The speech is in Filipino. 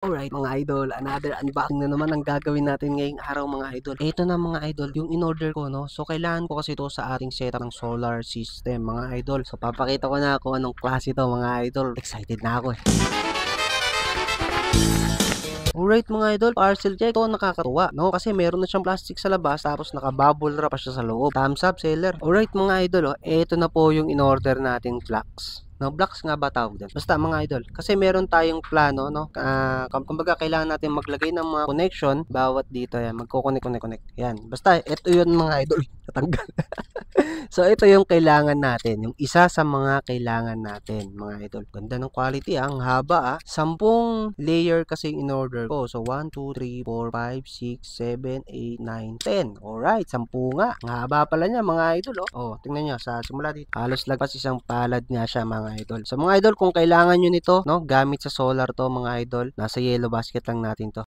Alright mga idol, another unboxing na naman ang gagawin natin ngayong araw mga idol. Eto na mga idol, yung in-order ko no. So kailangan ko kasi ito sa ating setup ng solar system mga idol. So papakita ko na kung anong klase ito mga idol. Excited na ako eh. Alright mga idol, parcel check. Ito nakakatuwa, no? Kasi meron na siyang plastic sa labas tapos naka-bubble wrap pa siya sa loob. Thumbs up, seller. Alright mga idol, eto na po yung in-order nating flux. No, blocks nga ba tawag doon? Basta mga idol, kasi meron tayong plano, no? Kumbaga kailangan natin maglagay ng mga connection bawat dito, yan, magko-connect. Yan. Basta ito 'yun mga idol. Natanggal. So ito yung kailangan natin, yung isa sa mga kailangan natin, mga idol. Ganda ng quality, ang haba 10 layer kasi in order ko. So 1 2 3 4 5 6 7 8 9 10. Alright, 10 nga. Ang haba pala niya mga idol, oh. Oh, tingnan niyo sa simula dito. Halos lagpas isang palad niya siya mga idol. So mga idol, kung kailangan niyo nito, no, gamit sa solar to mga idol, nasa yellow basket lang natin to.